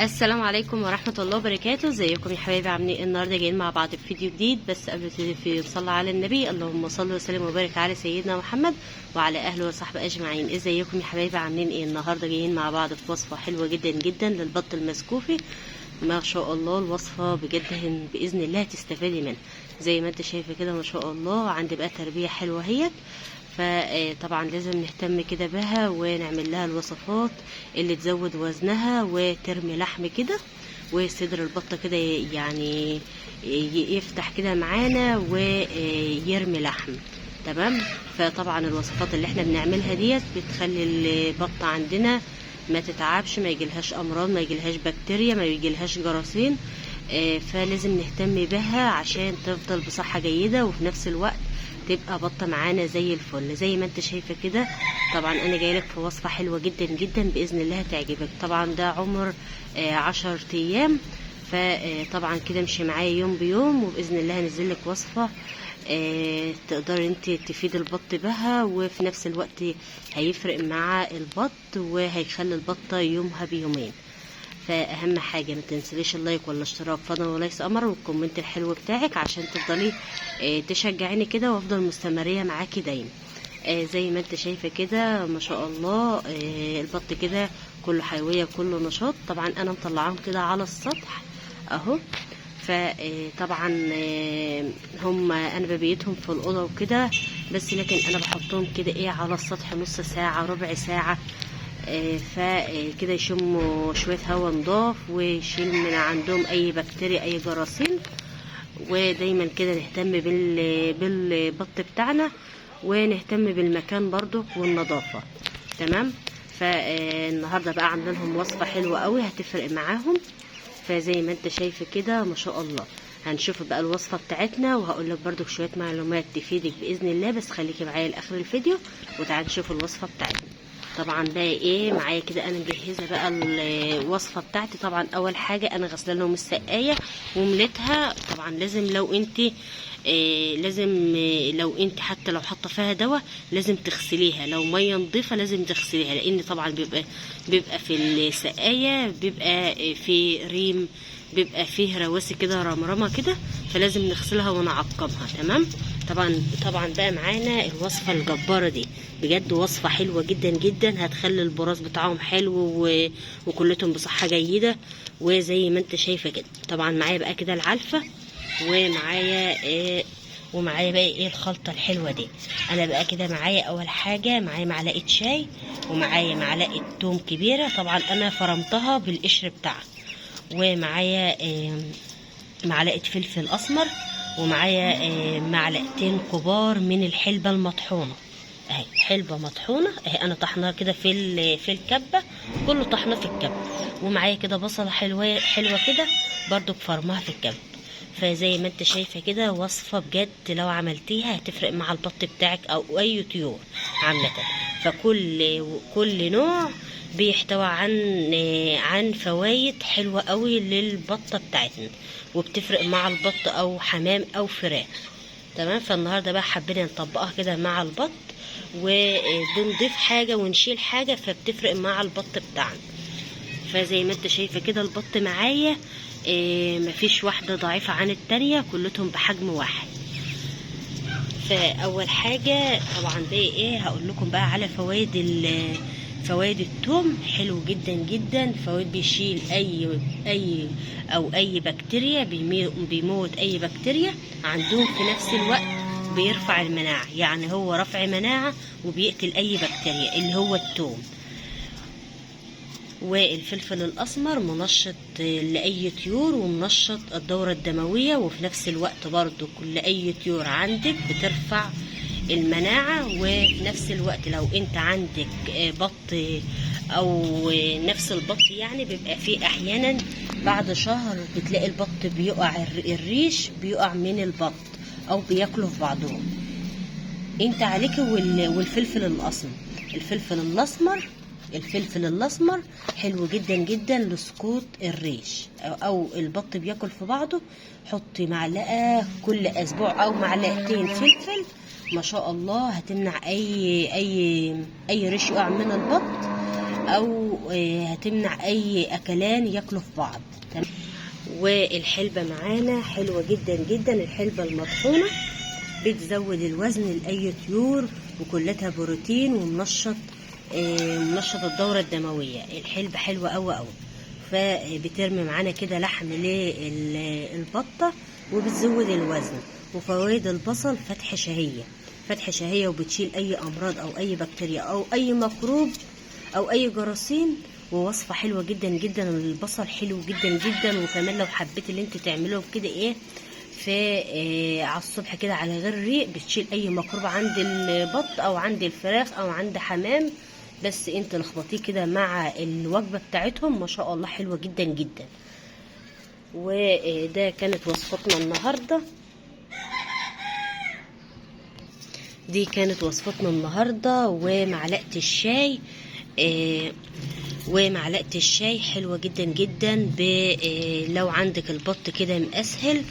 السلام عليكم ورحمة الله وبركاته. ازيكم يا حبايبي؟ عاملين ايه؟ النهارده جايين مع بعض في فيديو جديد، بس قبل الفيديو نصلي على النبي. اللهم صل وسلم وبارك على سيدنا محمد وعلى اهله وصحبه اجمعين. ازيكم يا حبايبي؟ عاملين ايه؟ النهارده جايين مع بعض في وصفة حلوة جدا جدا للبط المسكوفي. ما شاء الله الوصفة بجد بإذن الله تستفادي منها. زي ما انت شايفة كده ما شاء الله. عندي بقى تربية حلوة اهيت، فطبعا لازم نهتم كده بها ونعمل لها الوصفات اللي تزود وزنها وترمي لحم كده، وصدر البطة كده يعني يفتح كده معانا ويرمي لحم. تمام. فطبعا الوصفات اللي احنا بنعملها ديت بتخلي البطة عندنا ما تتعبش، ما يجيلهاش امراض، ما يجيلهاش بكتيريا، ما يجيلهاش جراثيم. فلازم نهتم بها عشان تفضل بصحة جيدة، وفي نفس الوقت تبقى بطة معانا زي الفل زي ما انت شايفة كده. طبعا انا جايلك في وصفة حلوة جدا جدا بإذن الله هتعجبك. طبعا ده عمر 10 ايام، فطبعا كده مشي معايا يوم بيوم، وبإذن الله هنزلك وصفة تقدر انت تفيد البط بها، وفي نفس الوقت هيفرق مع البط وهيخلي البطة يومها بيومين. فاهم حاجه؟ ما تنسليش اللايك ولا اشتراك فضلا وليس امر، والكومنت الحلو بتاعك عشان تفضلي تشجعيني كده وافضل مستمريه معاكي دايما. زي ما انت شايفه كده ما شاء الله. البط كده كله حيويه كله نشاط. طبعا انا مطلعاهم كده على السطح اهو. فطبعا هم انا ببيتهم في الاوضه وكده، بس لكن انا بحطهم كده ايه على السطح نص ساعه ربع ساعه، فكده يشموا شوية هوا نضاف ويشيل من عندهم اي بكتيريا اي جراثيم. ودايما كده نهتم بالبط بتاعنا، ونهتم بالمكان برضو والنظافة. تمام. فالنهاردة بقى عامله لهم وصفة حلوة قوي هتفرق معاهم. فزي ما انت شايفه كده ما شاء الله. هنشوف بقى الوصفة بتاعتنا، وهقول لك برضو شوية معلومات تفيدك بإذن الله، بس خليكي معايا لآخر الفيديو وتعالي نشوف الوصفة بتاعتنا. طبعا بقى ايه معايا كده؟ انا مجهزه بقى الوصفه بتاعتي. طبعا اول حاجه انا غسله لهم السقايه ومليتها. طبعا لازم لو انت لو انت حتى لو حاطه فيها دواء لازم تغسليها. لو ميه نظيفه لازم تغسليها، لان طبعا بيبقى في السقايه بيبقى في ريم، بيبقى فيه رواسي كده رمرمه كده، فلازم نغسلها ونعقمها. تمام. طبعا بقى معانا الوصفه الجباره دي، بجد وصفه حلوه جدا جدا هتخلي البراز بتاعهم حلو وكلتهم بصحه جيده. وزي ما انت شايفه كده طبعا معايا بقى كده العلفه، ومعايا بقى ايه الخلطه الحلوه دي. انا بقى كده معايا اول حاجه معايا معلقه شاي، ومعايا معلقه توم كبيره. طبعا انا فرمتها بالقشر بتاعها، ومعايا معلقه فلفل اسمر، ومعايا معلقتين كبار من الحلبه المطحونه اهي. حلبه مطحونه اهي، انا طحناها كده في الكبه، كله طحنه في الكبه. ومعايا كده بصله حلوه حلوه كده برضو بفرمها في الكبه. فزي ما انت شايفه كده وصفه بجد لو عملتيها هتفرق مع البط بتاعك او اي طيور عامه. فكل نوع بيحتوي عن فوائد حلوه قوي للبطه بتاعتنا، وبتفرق مع البط او حمام او فراخ. تمام. فالنهارده بقى حبينا نطبقها كده مع البط، وبنضيف حاجه ونشيل حاجه فبتفرق مع البط بتاعنا. فزي ما انت شايفه كده البط معايا مفيش واحده ضعيفه عن التانية، كلتهم بحجم واحد. فاول حاجه طبعا بقى ايه هقول لكم بقى على فوائد الثوم. حلو جدا جدا، فوائد بيشيل اي بكتيريا، بيموت اي بكتيريا عندهم. في نفس الوقت بيرفع المناعه، يعني هو رفع مناعه وبيقتل اي بكتيريا اللي هو الثوم. والفلفل الاسمر منشط لاي طيور ومنشط الدوره الدمويه، وفي نفس الوقت برضو كل اي طيور عندك بترفع المناعه. وفي نفس الوقت لو انت عندك بط او نفس البط، يعني بيبقى فيه احيانا بعد شهر بتلاقي البط بيقع الريش بيقع من البط او بياكلوا في بعضهم. انت عليك والفلفل الاسمر. الفلفل الاسمر حلو جدا جدا لسقوط الريش او البط بياكل في بعضه. حطي معلقه كل اسبوع او معلقتين فلفل، ما شاء الله هتمنع اي ريش يقع من البط او هتمنع اي اكلان ياكلوا في بعض. والحلبة معانا حلوة جدا جدا، الحلبة المطحونة بتزود الوزن لأي طيور، وكلتها بروتين ومنشط الدورة الدموية. الحلبة حلوة قوي قوي، فبترمي معانا كده لحم للبطة وبتزود الوزن. وفوائد البصل فتح شهية وبتشيل اي امراض او اي بكتيريا او اي ميكروب او اي جراثيم. ووصفة حلوة جدا جدا، البصل حلو جدا جدا. وكمان لو حبيت اللي انت تعمله كده في على الصبح كده على غير ريق، بتشيل اي ميكروب عند البط او عند الفراخ او عند حمام. بس انت لخبطيه كده مع الوجبة بتاعتهم، ما شاء الله حلوة جدا جدا. وده كانت وصفتنا النهاردة، ومعلقة الشاي حلوة جدا جدا. لو عندك البط كده مأسهل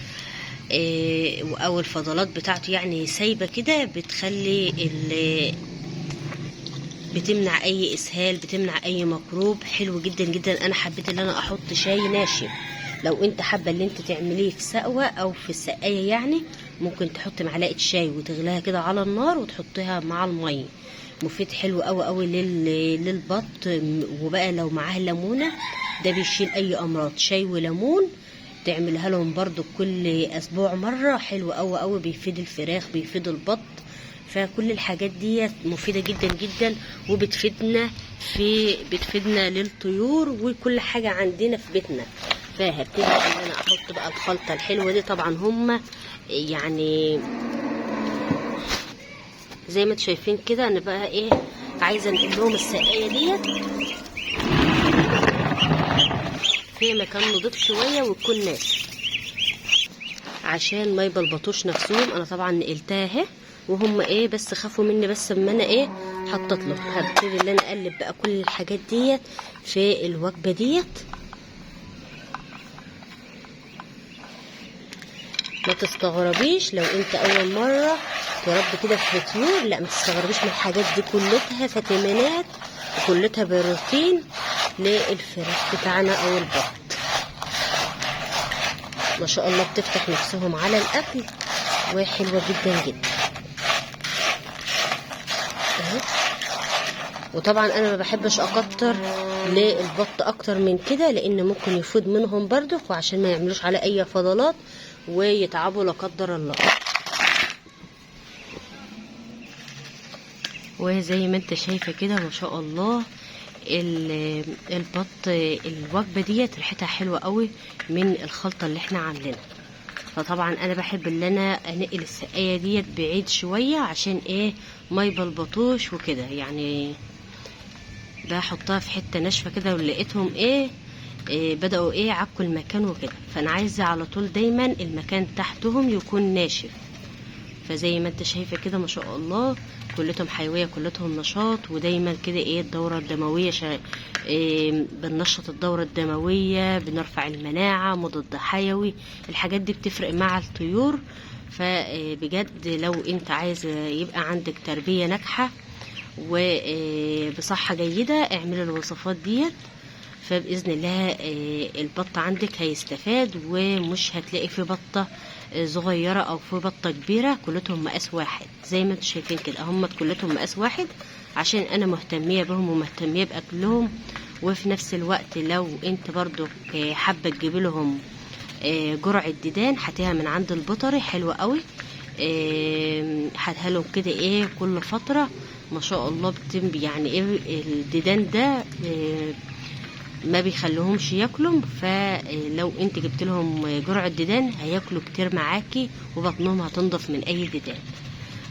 او الفضلات بتاعته يعني سايبة كده، بتمنع اي اسهال، بتمنع اي ميكروب. حلو جدا جدا. انا حبيت ان انا احط شاي ناشف. لو انت حابه اللي انت تعمليه في سقوه او في السقايه يعني، ممكن تحط معلقه شاي وتغليها كده على النار وتحطيها مع الميه. مفيد حلو قوي قوي للبط. وبقى لو معاه ليمونه ده بيشيل اي امراض. شاي وليمون تعملها لهم برضو كل اسبوع مره، حلو قوي قوي، بيفيد الفراخ بيفيد البط. فكل الحاجات دي مفيدة جدا جدا، وبتفيدنا للطيور وكل حاجة عندنا في بيتنا. فهبتدي ان انا احط بقى الخلطة الحلوة دي. طبعا هم يعني زي ما انتم شايفين كده. انا بقى عايزة انقل لهم السقاية ديت في مكان نضيف شوية ويكون ناشف عشان ما يبلبطوش نفسهم. انا طبعا نقلتها اهي، وهم بس خافوا مني، بس اما انا حطيت له. هبتدي ان انا اقلب بقى كل الحاجات ديت في الوجبه ديت. ما تستغربيش لو انت اول مره تربي كده في طيور، لا ما تستغربيش من الحاجات دي، كلتها فيتامينات وكلتها بروتين للفراخ بتاعنا او البط. ما شاء الله بتفتح نفسهم على الاكل وحلوه جدا جدا. وطبعا انا ما بحبش اكتر للبط اكتر من كده، لان ممكن يفوت منهم برضو، وعشان ما يعملوش على اي فضلات ويتعبوا لا قدر الله. وزي ما انت شايفه كده ما شاء الله البط الوجبه ديت ريحتها حلوه قوي من الخلطه اللي احنا عاملينها. فطبعا انا بحب ان انا انقل السقايه ديت بعيد شويه عشان ما يبلبطوش وكده يعني. بحطها في حته ناشفه كده، ولقيتهم بداوا عكوا المكان وكده. فانا عايزه على طول دايما المكان تحتهم يكون ناشف. فزي ما انت شايفه كده ما شاء الله كلتهم حيويه، كلتهم نشاط. ودايما كده الدوره الدمويه بننشط الدوره الدمويه، بنرفع المناعه، مضاد حيوي. الحاجات دي بتفرق مع الطيور. فبجد لو انت عايز يبقى عندك تربيه ناجحه وبصحه جيده، اعملي الوصفات ديت. فباذن الله البط عندك هيستفاد، ومش هتلاقي في بطه صغيره او في بطه كبيره، كلتهم مقاس واحد. زي ما انتم شايفين كده هم كلتهم مقاس واحد، عشان انا مهتميه بهم ومهتميه باكلهم. وفي نفس الوقت لو انت برضو حابه تجيب لهم جرعه ديدان، هاتيها من عند البيطري حلوه قوي. هاتها لهم كده كل فتره. ما شاء الله يعني الديدان ده ما بيخلوهمش ياكلوا. فلو انت جبت لهم جرعه ديدان هياكلوا كتير معاكي، وبطنهم هتنضف من اي ديدان.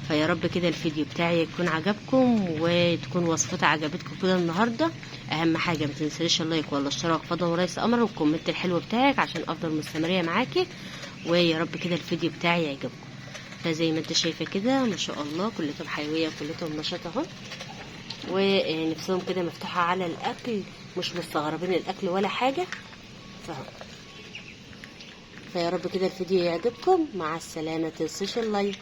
فيا رب كده الفيديو بتاعي يكون عجبكم، وتكون وصفتي عجبتكم كده النهارده. اهم حاجه ما تنسليش اللايك ولا اشتراك فضلا ورئيس امر، والكومنت الحلو بتاعك عشان افضل مستمريه معاكي. ويا رب كده الفيديو بتاعي يعجبكم. فزي ما انت شايفه كده ما شاء الله كلتهم حيويه وكلتهم نشاط اهو، ونفسهم كده مفتوحه على الاكل، مش مستغربين الاكل ولا حاجه. فيا رب كده الفيديو يعجبكم. مع السلامه، متنسوش اللايك.